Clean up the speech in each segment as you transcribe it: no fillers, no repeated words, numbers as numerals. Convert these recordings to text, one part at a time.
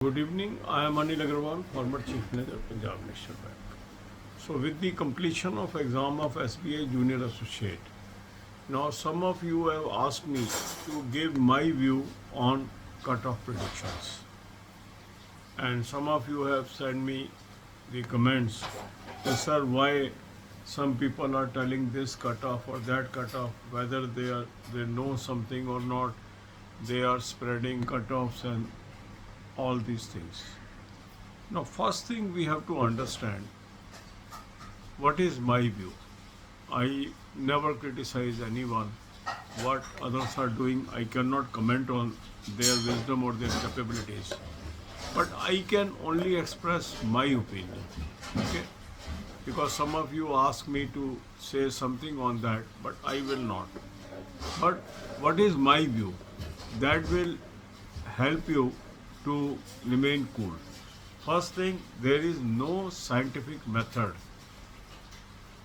Good evening. I am Anil Agarwal, former Chief Manager, Punjab National Bank. So, with the completion of exam of SBI Junior Associate, now some of you have asked me to give my view on cutoff predictions, and some of you have sent me the comments. Sir, why some people are telling this cutoff or that cutoff, whether they know something or not, they are spreading cutoffs and all these things. Now, first thing we have to understand what is my view. I never criticize anyone. What others are doing, I cannot comment on their wisdom or their capabilities. But I can only express my opinion. Okay? Because some of you ask me to say something on that, but I will not. But what is my view? That will help you to remain cool. First thing, there is no scientific method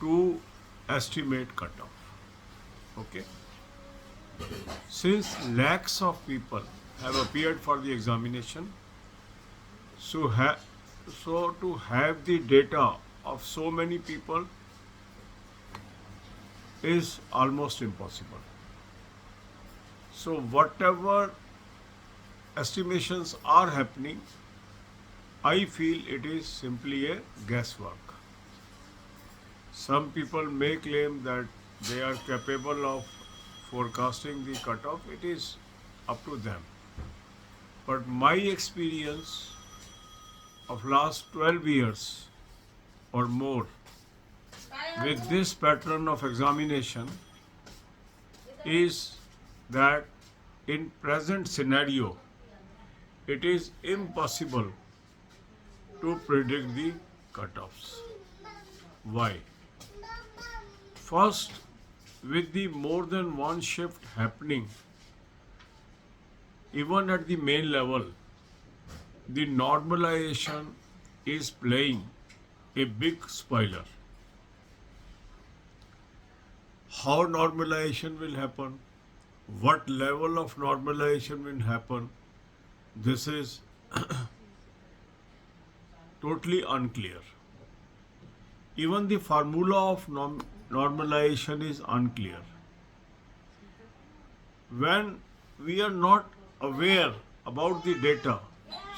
to estimate cutoff. Okay? Since lakhs of people have appeared for the examination, so to have the data of so many people is almost impossible. So whatever estimations are happening, I feel it is simply a guesswork. Some people may claim that they are capable of forecasting the cutoff. It is up to them. But my experience of last 12 years or more with this pattern of examination is that in present scenario, it is impossible to predict the cutoffs. Why? First, with the more than one shift happening, even at the main level, the normalization is playing a big spoiler. How normalization will happen? What level of normalization will happen? This is totally unclear. Even the formula of normalization is unclear. When we are not aware about the data,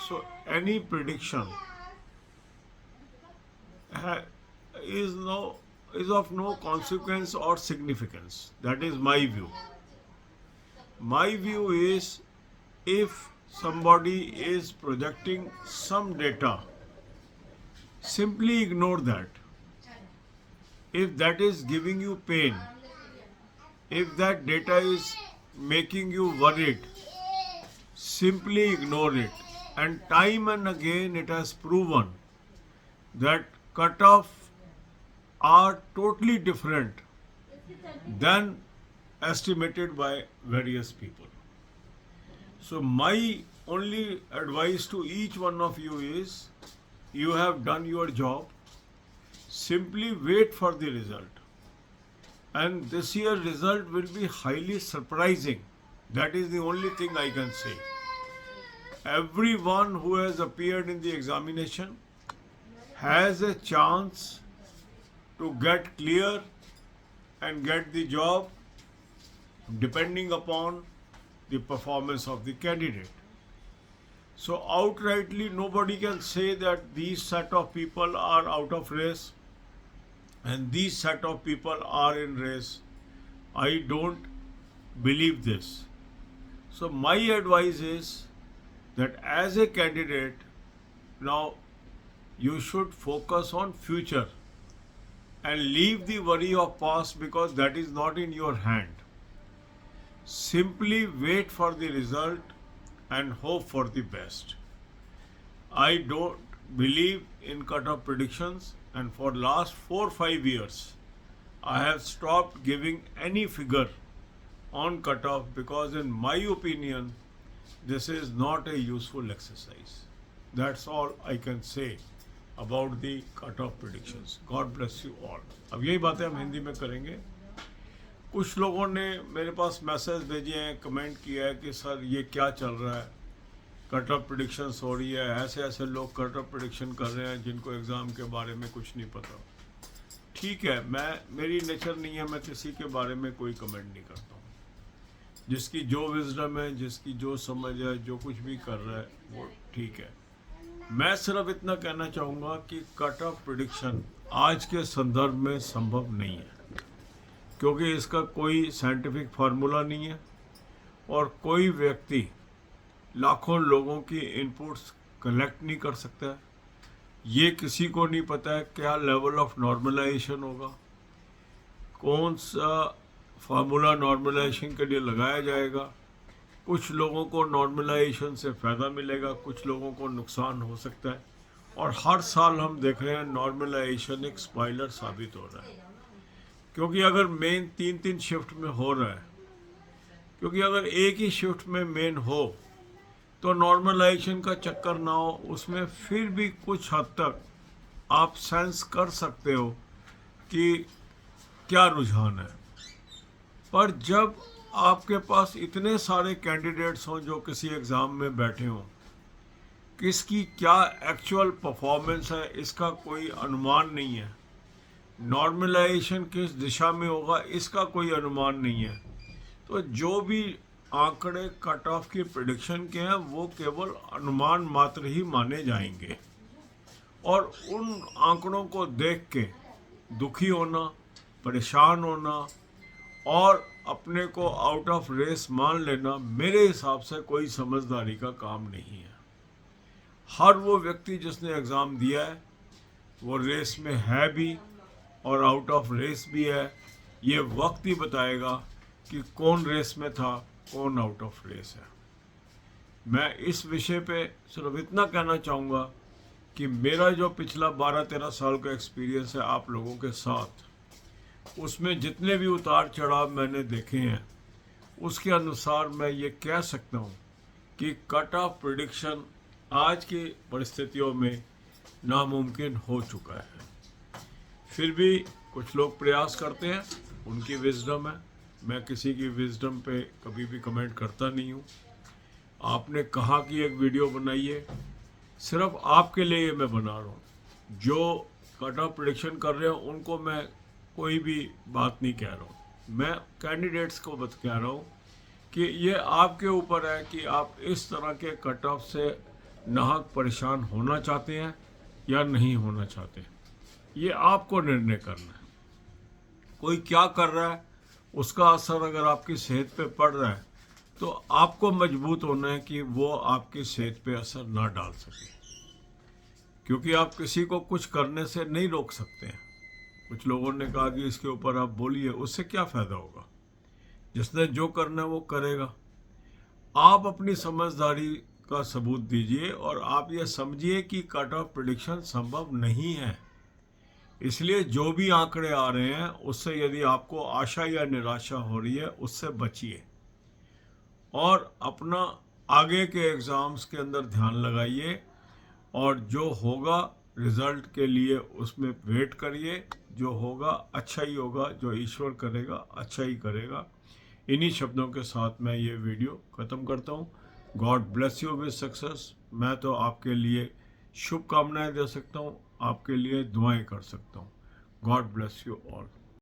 so any prediction is of no consequence or significance. That is my view. My view is, if somebody is projecting some data, simply ignore that. If that is giving you pain, if that data is making you worried, simply ignore it. And time and again it has proven that cutoff are totally different than estimated by various people. So my only advice to each one of you is, you have done your job, simply wait for the result. And this year's result will be highly surprising. That is the only thing I can say. Everyone who has appeared in the examination has a chance to get clear and get the job depending upon the performance of the candidate. So outrightly nobody can say that these set of people are out of race and these set of people are in race. I don't believe this. So my advice is that as a candidate, now you should focus on future and leave the worry of past, because that is not in your hand. Simply wait for the result and hope for the best. I don't believe in cutoff predictions, and for last 4-5 years I have stopped giving any figure on cutoff, because in my opinion this is not a useful exercise. That's all I can say about the cutoff predictions. God bless you all. अब यही बातें हम हिंदी में करेंगे. कुछ लोगों ने मेरे पास मैसेज भेजे हैं, कमेंट किया है कि सर ये क्या चल रहा है. कट ऑफ प्रेडिक्शंस हो रही है, ऐसे ऐसे लोग कट ऑफ प्रेडिक्शन कर रहे हैं जिनको एग्ज़ाम के बारे में कुछ नहीं पता। ठीक है, मेरी नेचर नहीं है, मैं किसी के बारे में कोई कमेंट नहीं करता हूँ। जिसकी जो विजडम है, जिसकी जो समझ है, जो कुछ भी कर रहा है वो ठीक है। मैं सिर्फ इतना कहना चाहूँगा कि कट ऑफ प्रेडिक्शन आज के संदर्भ में संभव नहीं है, क्योंकि इसका कोई साइंटिफिक फार्मूला नहीं है और कोई व्यक्ति लाखों लोगों की इनपुट्स कलेक्ट नहीं कर सकता है। ये किसी को नहीं पता है क्या लेवल ऑफ नॉर्मलाइजेशन होगा, कौन सा फार्मूला नॉर्मलाइजेशन के लिए लगाया जाएगा। कुछ लोगों को नॉर्मलाइजेशन से फ़ायदा मिलेगा, कुछ लोगों को नुकसान हो सकता है। और हर साल हम देख रहे हैं नॉर्मलाइजेशन एक स्पॉइलर साबित हो रहा है, क्योंकि अगर मेन 3-3 शिफ्ट में हो रहा है, क्योंकि अगर एक ही शिफ्ट में मेन हो तो नॉर्मलाइजेशन का चक्कर ना हो, उसमें फिर भी कुछ हद तक आप सेंस कर सकते हो कि क्या रुझान है। पर जब आपके पास इतने सारे कैंडिडेट्स हों जो किसी एग्ज़ाम में बैठे हों, किसकी क्या एक्चुअल परफॉर्मेंस है इसका कोई अनुमान नहीं है, नॉर्मलाइजेशन किस दिशा में होगा इसका कोई अनुमान नहीं है, तो जो भी आंकड़े कट ऑफ की प्रेडिक्शन के हैं वो केवल अनुमान मात्र ही माने जाएंगे। और उन आंकड़ों को देख के दुखी होना, परेशान होना और अपने को आउट ऑफ रेस मान लेना मेरे हिसाब से कोई समझदारी का काम नहीं है। हर वो व्यक्ति जिसने एग्ज़ाम दिया है वो रेस में है भी और आउट ऑफ रेस भी है। ये वक्त ही बताएगा कि कौन रेस में था, कौन आउट ऑफ रेस है। मैं इस विषय पे सिर्फ इतना कहना चाहूँगा कि मेरा जो पिछला 12-13 साल का एक्सपीरियंस है आप लोगों के साथ, उसमें जितने भी उतार चढ़ाव मैंने देखे हैं उसके अनुसार मैं ये कह सकता हूँ कि कट ऑफ प्रेडिक्शन आज की परिस्थितियों में नामुमकिन हो चुका है। फिर भी कुछ लोग प्रयास करते हैं, उनकी विजडम है। मैं किसी की विजडम पे कभी भी कमेंट करता नहीं हूँ। आपने कहा कि एक वीडियो बनाइए, सिर्फ आपके लिए मैं बना रहा हूँ। जो कट ऑफ प्रेडिक्शन कर रहे हैं उनको मैं कोई भी बात नहीं कह रहा हूँ। मैं कैंडिडेट्स को बस कह रहा हूँ कि ये आपके ऊपर है कि आप इस तरह के कट ऑफ से नाहक परेशान होना चाहते हैं या नहीं होना चाहते। ये आपको निर्णय करना है। कोई क्या कर रहा है उसका असर अगर आपकी सेहत पे पड़ रहा है तो आपको मजबूत होना है कि वो आपकी सेहत पे असर ना डाल सके, क्योंकि आप किसी को कुछ करने से नहीं रोक सकते हैं। कुछ लोगों ने कहा कि इसके ऊपर आप बोलिए, उससे क्या फ़ायदा होगा, जिसने जो करना है वो करेगा। आप अपनी समझदारी का सबूत दीजिए और आप ये समझिए कि कट ऑफ प्रेडिक्शन संभव नहीं है। इसलिए जो भी आंकड़े आ रहे हैं उससे यदि आपको आशा या निराशा हो रही है उससे बचिए और अपना आगे के एग्ज़ाम्स के अंदर ध्यान लगाइए और जो होगा रिज़ल्ट के लिए उसमें वेट करिए। जो होगा अच्छा ही होगा, जो ईश्वर करेगा अच्छा ही करेगा। इन्हीं शब्दों के साथ मैं ये वीडियो ख़त्म करता हूँ। God bless you with success. मैं तो आपके लिए शुभकामनाएं दे सकता हूँ, आपके लिए दुआएं कर सकता हूँ। God bless you all.